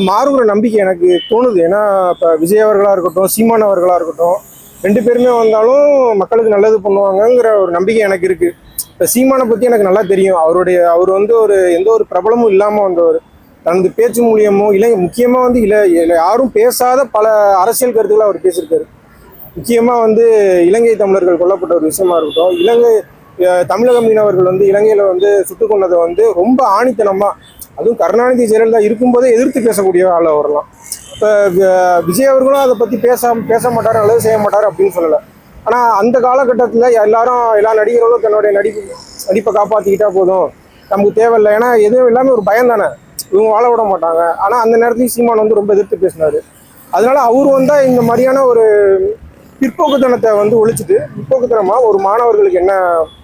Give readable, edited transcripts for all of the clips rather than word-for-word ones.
மாறுகிற நம்பிக்கை எனக்கு தோணுது. ஏன்னா இப்போ விஜய் அவர்களாக இருக்கட்டும், சீமான் அவர்களாக இருக்கட்டும், 2 பேருமே வந்தாலும் மக்களுக்கு நல்லது பண்ணுவாங்கங்கிற ஒரு நம்பிக்கை எனக்கு இருக்குது. இப்போ சீமானை பற்றி எனக்கு நல்லா தெரியும். அவர் வந்து எந்த ஒரு பிரபலமும் இல்லாமல் வந்தவர். தனது பேச்சு மூலியமோ முக்கியமாக வந்து யாரும் பேசாத பல அரசியல் கருத்துக்களை அவர் பேசியிருக்காரு. முக்கியமாக வந்து இலங்கை தமிழர்கள் கொல்லப்பட்ட ஒரு விஷயமா இருக்கட்டும், தமிழக மீனவர்கள் வந்து இலங்கையில் வந்து சுட்டுக் கொண்டதை வந்து ரொம்ப ஆணித்தனமாக, அதுவும் கருணாநிதி ஜெயலலிதா இருக்கும்போதே எதிர்த்து பேசக்கூடிய ஆள் வரலாம். இப்போ விஜய் அவர்களும் அதை பற்றி பேச மாட்டார் அல்லது செய்ய மாட்டார் அப்படின்னு சொல்லலை. ஆனால் அந்த காலகட்டத்தில் எல்லா நடிகர்களும் தன்னுடைய நடிப்பை காப்பாற்றிக்கிட்டா போதும், நமக்கு தேவையில்லை. ஏன்னா எதுவும் எல்லாமே ஒரு பயம் தானே, இவங்க வாழ விட மாட்டாங்க. ஆனால் அந்த நேரத்துலையும் சீமான் வந்து ரொம்ப எதிர்த்து பேசினார். அதனால அவர் வந்தால் இந்த மாதிரியான ஒரு பிற்போக்குத்தனத்தை வந்து ஒழிச்சிட்டு, பிற்போக்குத்தனமாக ஒரு மாணவர்களுக்கு என்ன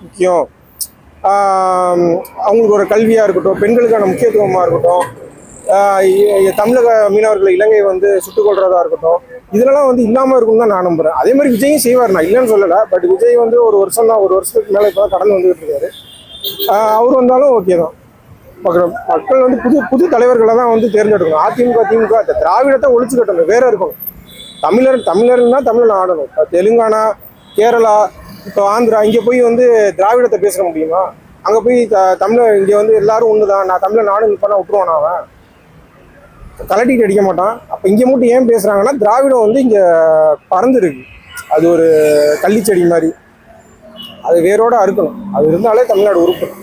முக்கியம், அவங்களுக்கு ஒரு கல்வியாக இருக்கட்டும், பெண்களுக்கான முக்கியத்துவமாக இருக்கட்டும், தமிழக மீனவர்களை இலங்கை வந்து சுட்டுக் கொள்றதா இருக்கட்டும், இதெல்லாம் வந்து இல்லாமல் இருக்கும்னு தான் நான் நம்புகிறேன். அதே மாதிரி விஜயும் செய்வார், நான் இல்லைன்னு சொல்லலை. பட் விஜய் வந்து ஒரு வருஷத்துக்கு மேலே இப்போ தான் கடந்து வந்துகிட்டு இருக்காரு. அவர் வந்தாலும் ஓகே தான். மக்கள் வந்து புது தலைவர்களை தான் வந்து தேர்ந்தெடுக்கணும். அதிமுக திமுக திராவிடத்தை ஒழிச்சு கட்டணும், வேற இருக்கணும். தமிழர்னா தமிழ் ஆடணும். இப்போ தெலுங்கானா, கேரளா, இப்போ ஆந்திரா, இங்கே போய் வந்து திராவிடத்தை பேச முடியுமா? அங்கே போய் இங்கே வந்து எல்லாரும் ஒன்று தான், நான் தமிழை நாடு பண்ண விட்டுருவான், அவன் கலட்டிட்டு அடிக்க மாட்டான். அப்போ இங்கே மட்டும் ஏன் பேசுகிறாங்கன்னா, திராவிடம் வந்து இங்கே பறந்துருக்கு. அது ஒரு கள்ளிச்செடி மாதிரி, அது வேரோட அறுக்கணும். அது இருந்தாலே தமிழ்நாடு உருப்படும்.